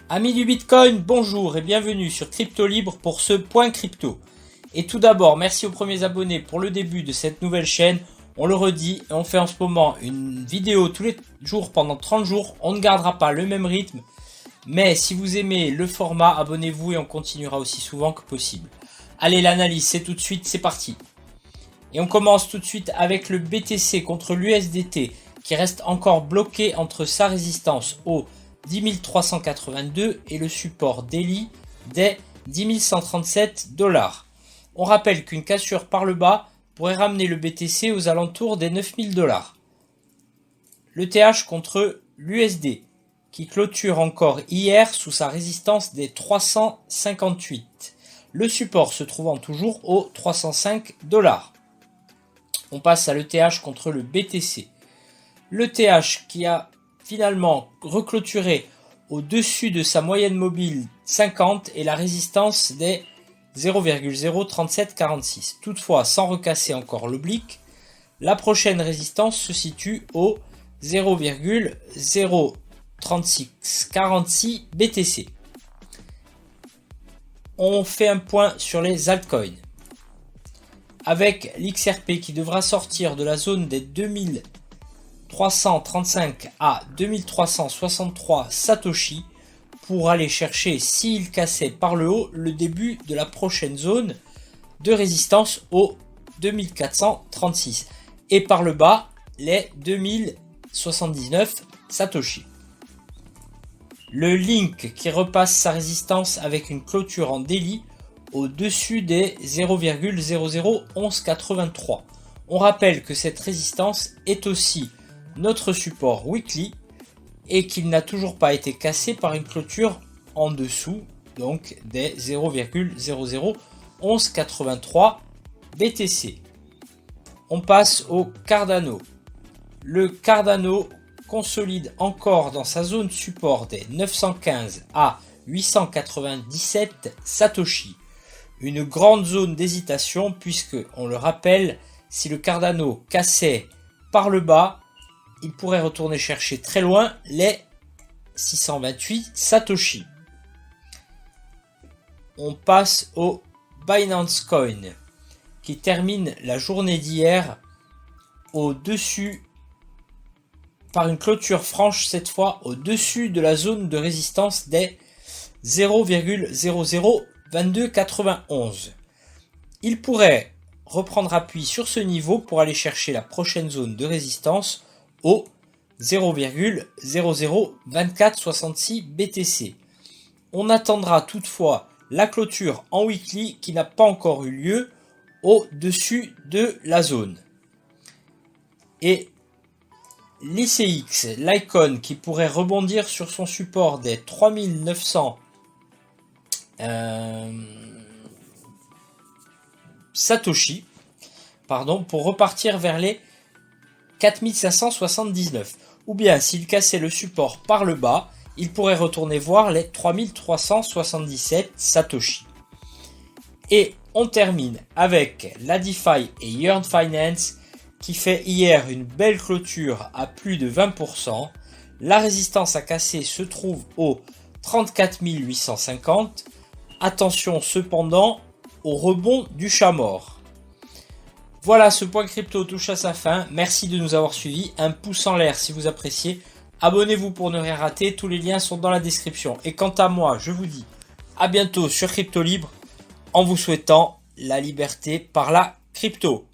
Amis du Bitcoin, bonjour et bienvenue sur Crypto Libre pour ce point crypto. Et tout d'abord, merci aux premiers abonnés pour le début de cette nouvelle chaîne. On le redit, on fait en ce moment une vidéo tous les jours pendant 30 jours. On ne gardera pas le même rythme. Mais si vous aimez le format, abonnez-vous et on continuera aussi souvent que possible. Allez, l'analyse, c'est tout de suite, c'est parti. Et on commence tout de suite avec le BTC contre l'USDT qui reste encore bloqué entre sa résistance au 10 382 et le support daily des 10 137 $. On rappelle qu'une cassure par le bas pourrait ramener le BTC aux alentours des 9 000 $. Le TH contre l'USD qui clôture encore hier sous sa résistance des 358. Le support se trouvant toujours aux 305 $. On passe à l'ETH contre le BTC. L'ETH qui a finalement reclôturé au-dessus de sa moyenne mobile 50 et la résistance des 0,03746. Toutefois, sans recasser encore l'oblique, la prochaine résistance se situe au 0,03646 BTC. On fait un point sur les altcoins. Avec l'XRP qui devra sortir de la zone des 2335 à 2363 Satoshi pour aller chercher, s'il cassait par le haut, le début de la prochaine zone de résistance au 2436 et par le bas les 2079 Satoshi. Le Link qui repasse sa résistance avec une clôture en daily au-dessus des 0,001183. On rappelle que cette résistance est aussi notre support weekly et qu'il n'a toujours pas été cassé par une clôture en dessous donc des 0,001183 BTC. On passe au Cardano. Le Cardano consolide encore dans sa zone support des 915 à 897 Satoshi. Une grande zone d'hésitation puisque, on le rappelle, si le Cardano cassait par le bas, il pourrait retourner chercher très loin les 628 Satoshi. On passe au Binance Coin qui termine la journée d'hier au-dessus par une clôture franche cette fois au-dessus de la zone de résistance des 0,002291. Il pourrait reprendre appui sur ce niveau pour aller chercher la prochaine zone de résistance au 0,002466 BTC. On attendra toutefois la clôture en weekly qui n'a pas encore eu lieu au-dessus de la zone. Et l'ICX, l'Icon qui pourrait rebondir sur son support des 3900 Satoshi, pour repartir vers les 4579. Ou bien s'il cassait le support par le bas, il pourrait retourner voir les 3377 Satoshi. Et on termine avec la DeFi et Yearn Finance qui fait hier une belle clôture à plus de 20%. La résistance à casser se trouve au 34 850. Attention cependant au rebond du chat mort. Voilà, ce point crypto touche à sa fin. Merci de nous avoir suivis. Un pouce en l'air si vous appréciez. Abonnez-vous pour ne rien rater. Tous les liens sont dans la description. Et quant à moi, je vous dis à bientôt sur Crypto Libre en vous souhaitant la liberté par la crypto.